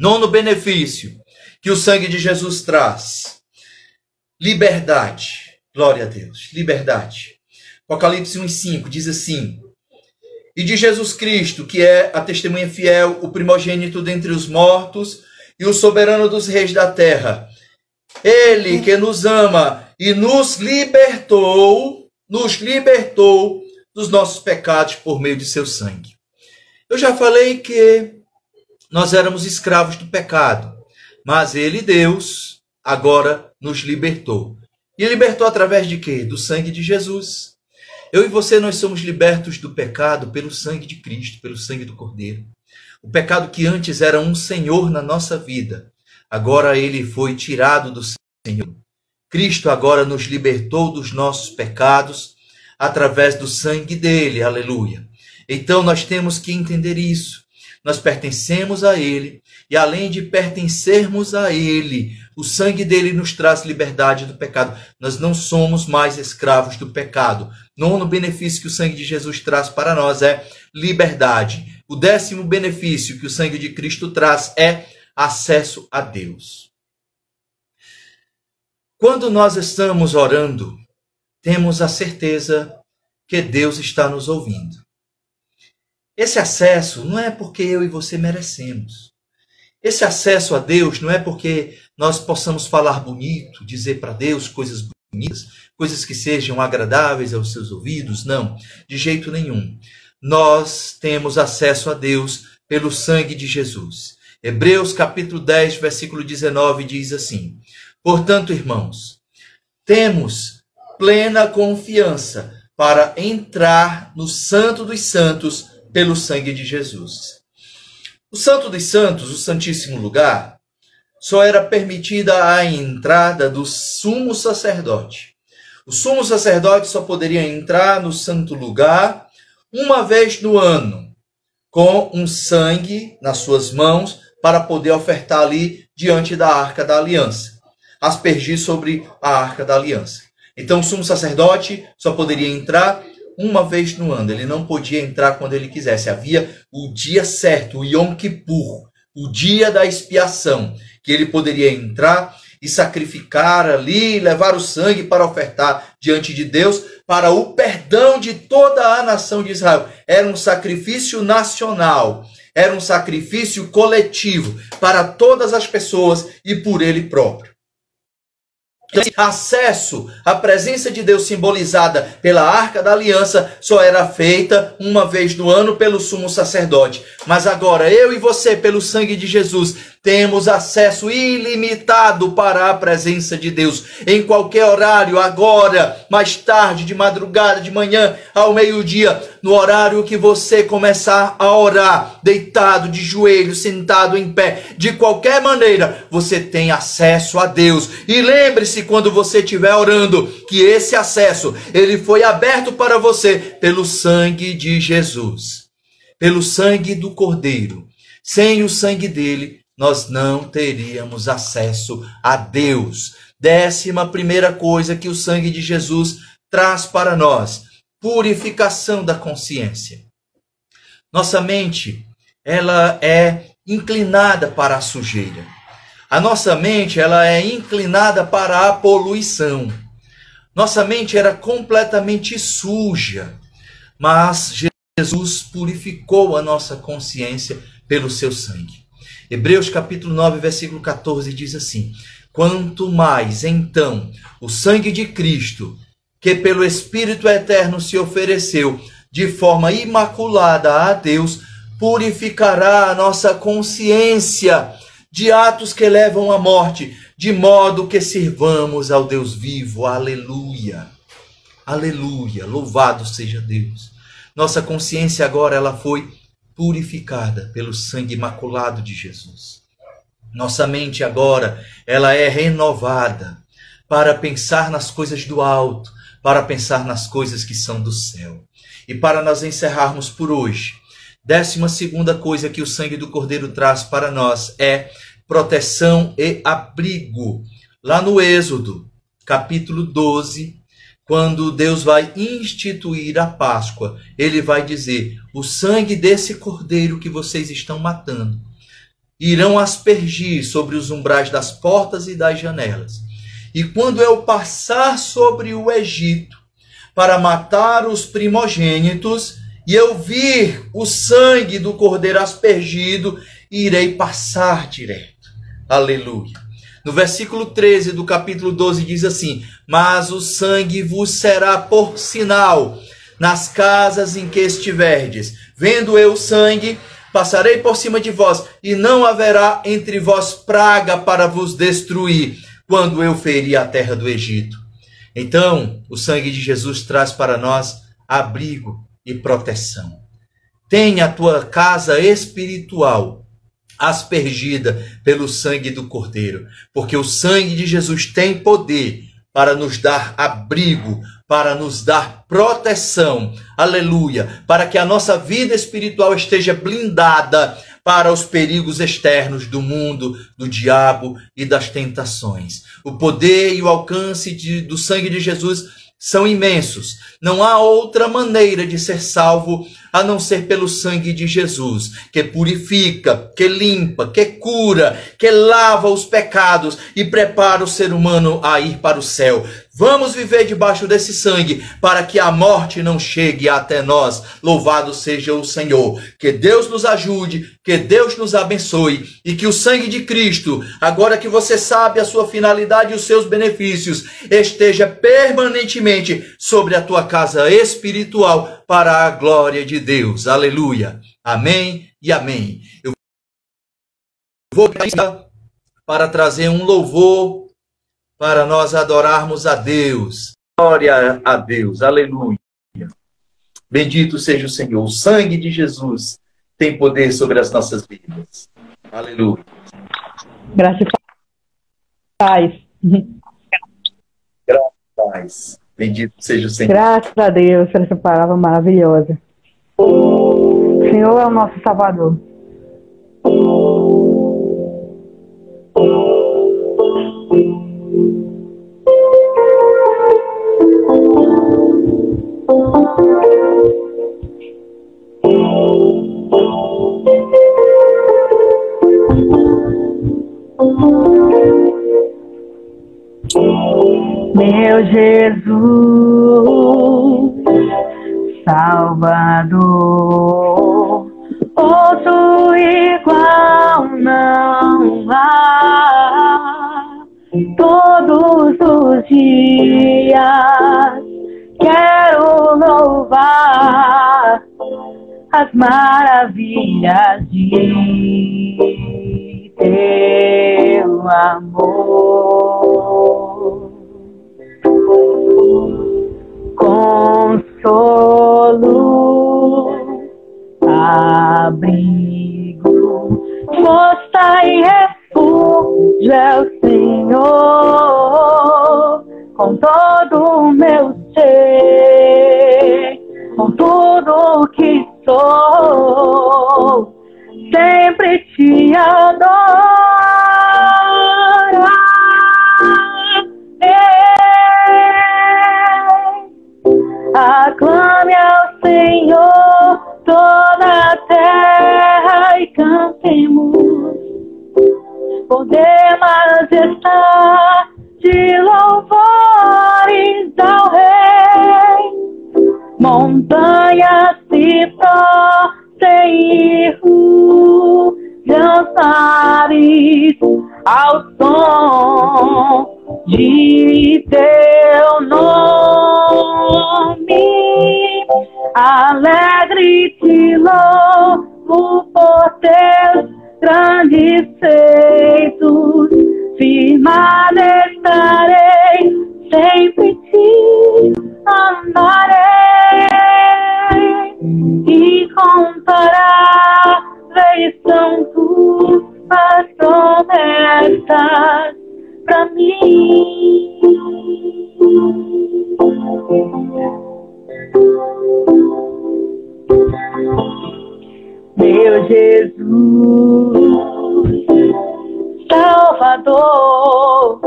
9º benefício que o sangue de Jesus traz: liberdade. Glória a Deus. Liberdade. Apocalipse 1:5 diz assim: e de Jesus Cristo, que é a testemunha fiel, o primogênito dentre os mortos e o soberano dos reis da terra, ele que nos ama e nos libertou nos libertou dos nossos pecados por meio de seu sangue. Eu já falei que nós éramos escravos do pecado, mas ele, Deus, agora nos libertou. E libertou através de quê? Do sangue de Jesus. Eu e você, nós somos libertos do pecado pelo sangue de Cristo, pelo sangue do Cordeiro. O pecado que antes era um senhor na nossa vida, agora ele foi tirado do Senhor. Cristo agora nos libertou dos nossos pecados através do sangue dele, aleluia. Então nós temos que entender isso. Nós pertencemos a ele e além de pertencermos a ele, o sangue dele nos traz liberdade do pecado. Nós não somos mais escravos do pecado. Nono benefício que o sangue de Jesus traz para nós é liberdade. O 10º benefício que o sangue de Cristo traz é acesso a Deus. Quando nós estamos orando, temos a certeza que Deus está nos ouvindo. Esse acesso não é porque eu e você merecemos. Esse acesso a Deus não é porque nós possamos falar bonito, dizer para Deus coisas bonitas, coisas que sejam agradáveis aos seus ouvidos. Não, de jeito nenhum. Nós temos acesso a Deus pelo sangue de Jesus. Hebreus capítulo 10, versículo 19 diz assim: portanto, irmãos, temos plena confiança para entrar no Santo dos Santos pelo sangue de Jesus. O Santo dos Santos, o Santíssimo Lugar, só era permitida a entrada do sumo sacerdote. O sumo sacerdote só poderia entrar no Santo Lugar uma vez no ano, com um sangue nas suas mãos, para poder ofertar ali diante da Arca da Aliança, aspergir sobre a Arca da Aliança. Então o sumo sacerdote só poderia entrar uma vez no ano, ele não podia entrar quando ele quisesse. Havia o dia certo, o Yom Kippur, o dia da expiação, que ele poderia entrar e sacrificar ali, levar o sangue para ofertar diante de Deus, para o perdão de toda a nação de Israel. Era um sacrifício nacional, era um sacrifício coletivo para todas as pessoas e por ele próprio. Esse acesso à presença de Deus simbolizada pela Arca da Aliança só era feita uma vez no ano pelo sumo sacerdote. Mas agora eu e você, pelo sangue de Jesus, temos acesso ilimitado para a presença de Deus. Em qualquer horário, agora, mais tarde, de madrugada, de manhã, ao meio-dia, no horário que você começar a orar, deitado, de joelho, sentado em pé, de qualquer maneira, você tem acesso a Deus. E lembre-se, quando você estiver orando, que esse acesso, ele foi aberto para você pelo sangue de Jesus, pelo sangue do Cordeiro. Sem o sangue dele, nós não teríamos acesso a Deus. 11ª coisa que o sangue de Jesus traz para nós: purificação da consciência. Nossa mente, ela é inclinada para a sujeira. A nossa mente, ela é inclinada para a poluição. Nossa mente era completamente suja, mas Jesus purificou a nossa consciência pelo seu sangue. Hebreus capítulo 9, versículo 14 diz assim: quanto mais, então, o sangue de Cristo, que pelo Espírito Eterno se ofereceu de forma imaculada a Deus, purificará a nossa consciência de atos que levam à morte, de modo que sirvamos ao Deus vivo. Aleluia! Aleluia! Louvado seja Deus! Nossa consciência agora ela foi purificada pelo sangue imaculado de Jesus. Nossa mente agora, ela é renovada para pensar nas coisas do alto, para pensar nas coisas que são do céu. E para nós encerrarmos por hoje, 12ª coisa que o sangue do Cordeiro traz para nós é proteção e abrigo. Lá no Êxodo, capítulo 12, quando Deus vai instituir a Páscoa, ele vai dizer: o sangue desse cordeiro que vocês estão matando irão aspergir sobre os umbrais das portas e das janelas. E quando eu passar sobre o Egito para matar os primogênitos, e eu vir o sangue do cordeiro aspergido, irei passar direto. Aleluia. No versículo 13 do capítulo 12 diz assim: mas o sangue vos será por sinal nas casas em que estiverdes. Vendo eu o sangue, passarei por cima de vós, e não haverá entre vós praga para vos destruir, quando eu ferir a terra do Egito. Então, o sangue de Jesus traz para nós abrigo e proteção. Tenha a tua casa espiritual aspergida pelo sangue do Cordeiro, porque o sangue de Jesus tem poder para nos dar abrigo, para nos dar proteção, aleluia, para que a nossa vida espiritual esteja blindada para os perigos externos do mundo, do diabo e das tentações. O poder e o alcance do sangue de Jesus são imensos. Não há outra maneira de ser salvo a não ser pelo sangue de Jesus, que purifica, que limpa, que cura, que lava os pecados e prepara o ser humano a ir para o céu. Vamos viver debaixo desse sangue para que a morte não chegue até nós. Louvado seja o Senhor. Que Deus nos ajude, que Deus nos abençoe e que o sangue de Cristo, agora que você sabe a sua finalidade e os seus benefícios, esteja permanentemente sobre a tua casa espiritual para a glória de Deus. Aleluia. Amém e amém. Eu vou para trazer um louvor para nós adorarmos a Deus. Glória a Deus. Aleluia. Bendito seja o Senhor. O sangue de Jesus tem poder sobre as nossas vidas. Aleluia. Graças a paz. Graças a paz. Bendito seja o Senhor. Graças a Deus por essa palavra maravilhosa. O Senhor é o nosso Salvador. Meu Jesus, Salvador, outro igual não há. Todos os dias quero louvar as maravilhas de teu amor. Consolo, abrigo, força e refúgio é o Senhor. Com todo o meu ser, com tudo que sou, sempre te adoro. Aclame ao Senhor toda a terra e cantemos, poder majestade de louvores ao Rei. Montanhas se prostem e rujam ares ao som de teu nome. Alegre te louvo por teus grandes feitos, firmado estarei, sempre te amarei. Incomparáveis são tuas promessas pra mim. Meu Jesus, Salvador,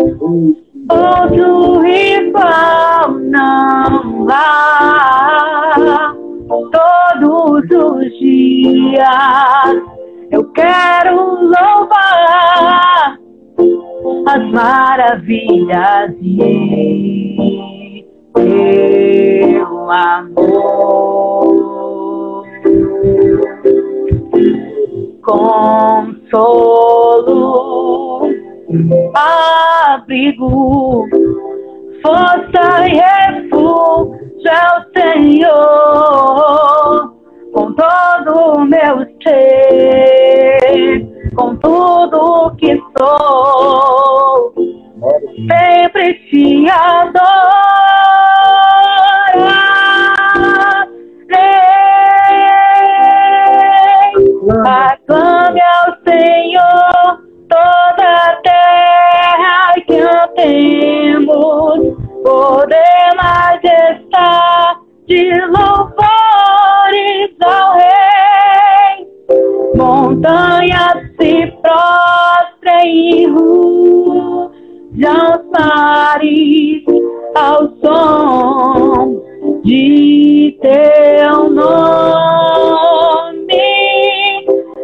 outro igual não há. Todos os dias eu quero louvar as maravilhas de teu amor. Consolo, abrigo, força e refúgio é o Senhor, com todo o meu ser, com tudo que sou, sempre te adorarei. Aclame ao Senhor toda a terra, e cantemos poder, majestade, louvores ao Rei. Montanhas se prostrem e rujam os mares ao som de teu nome.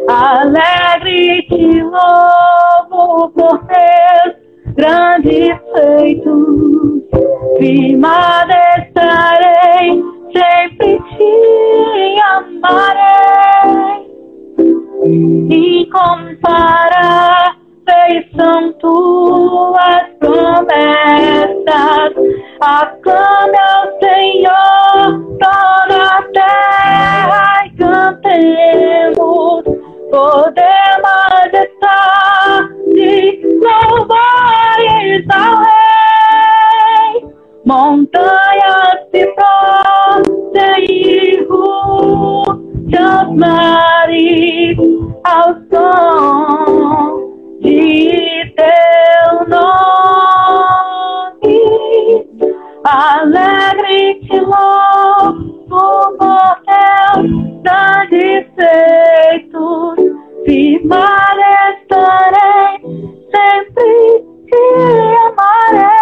Alegre te louvo por teus grandes feitos, firmada estarei, sempre te amarei. Incomparáveis são tuas promessas, aclame ao Senhor toda a terra e cantemos poder, majestade, louvores ao Rei. Montanhas se prostrem e rujam os mares ao som de teu nome. Alegre te louvo por teus grandes feitos, firmada estarei, sempre te amarei.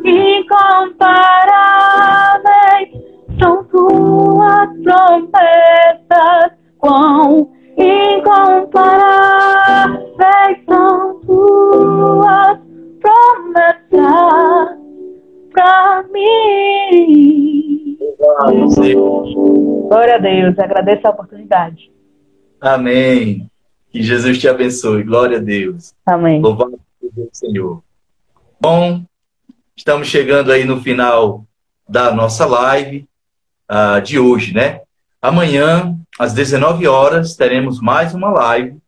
Incomparáveis são tuas promessas, quão incomparáveis são tuas promessas pra mim. Glória a Deus, agradeço a oportunidade. Amém. Que Jesus te abençoe. Glória a Deus. Amém. Louvado seja o Senhor. Bom, estamos chegando aí no final da nossa live de hoje, né? Amanhã, às 19 horas, teremos mais uma live.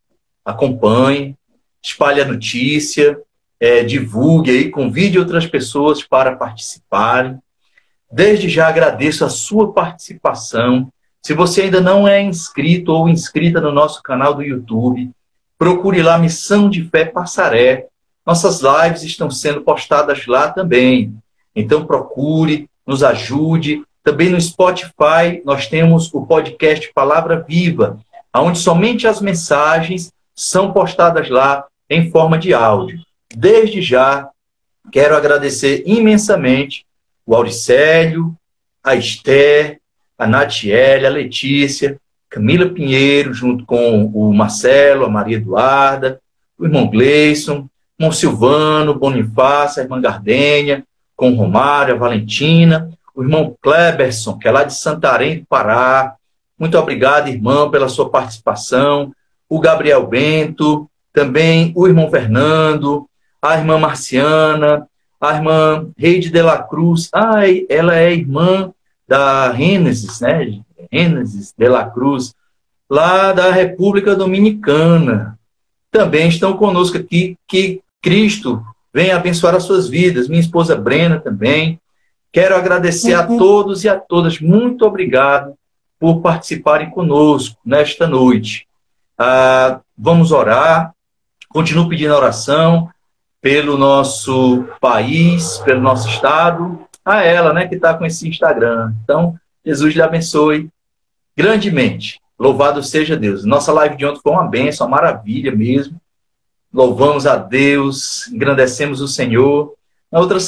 Acompanhe, espalhe a notícia, divulgue aí, convide outras pessoas para participarem. Desde já agradeço a sua participação. Se você ainda não é inscrito ou inscrita no nosso canal do YouTube, procure lá Missão de Fé Passaré. Nossas lives estão sendo postadas lá também. Então procure, nos ajude. Também no Spotify nós temos o podcast Palavra Viva, onde somente as mensagens são postadas lá em forma de áudio. Desde já, quero agradecer imensamente o Auricélio, a Esther, a Natiele, a Letícia, Camila Pinheiro, junto com o Marcelo, a Maria Eduarda, o irmão Gleison, o irmão Silvano, Bonifácio, a irmã Gardênia, com o Romário, a Valentina, o irmão Kleberson, que é lá de Santarém do Pará. Muito obrigado, irmão, pela sua participação. O Gabriel Bento, também o irmão Fernando, a irmã Marciana, a irmã Reide de la Cruz. Ela é irmã da Gênesis, né? Gênesis de la Cruz, lá da República Dominicana. Também estão conosco aqui, que Cristo venha abençoar as suas vidas. Minha esposa Brena também. Quero agradecer a todos e a todas. Muito obrigado por participarem conosco nesta noite. Vamos orar. Continuo pedindo oração pelo nosso país, pelo nosso estado, a ela, né, que está com esse Instagram. Então, Jesus lhe abençoe grandemente. Louvado seja Deus. Nossa live de ontem foi uma bênção, uma maravilha mesmo. Louvamos a Deus, engrandecemos o Senhor. Na outra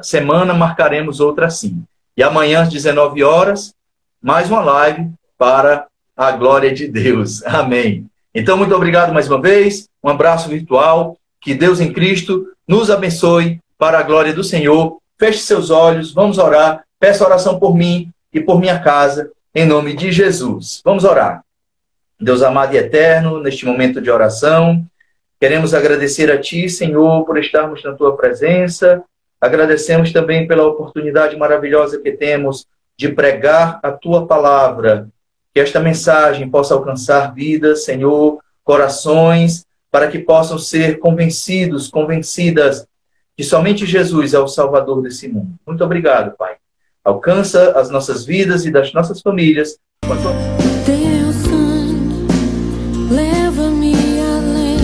semana marcaremos outra assim. E amanhã, às 19 horas, mais uma live para a glória de Deus. Amém. Então, muito obrigado mais uma vez. Um abraço virtual. Que Deus em Cristo nos abençoe para a glória do Senhor. Feche seus olhos, vamos orar. Peça oração por mim e por minha casa, em nome de Jesus. Vamos orar. Deus amado e eterno, neste momento de oração, Queremos agradecer a Ti, Senhor, por estarmos na Tua presença. Agradecemos também pela oportunidade maravilhosa que temos de pregar a Tua palavra. Que esta mensagem possa alcançar vidas, Senhor, corações, para que possam ser convencidos, convencidas que somente Jesus é o Salvador desse mundo. Muito obrigado, Pai. Alcança as nossas vidas e das nossas famílias. Teu sangue leva-me além,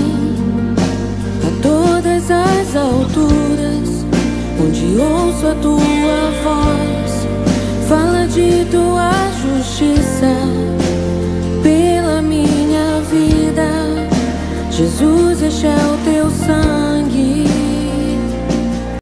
a todas as alturas, onde ouço a Tua voz, fala de Tua justiça pela minha vida. Jesus, este é o Teu sangue.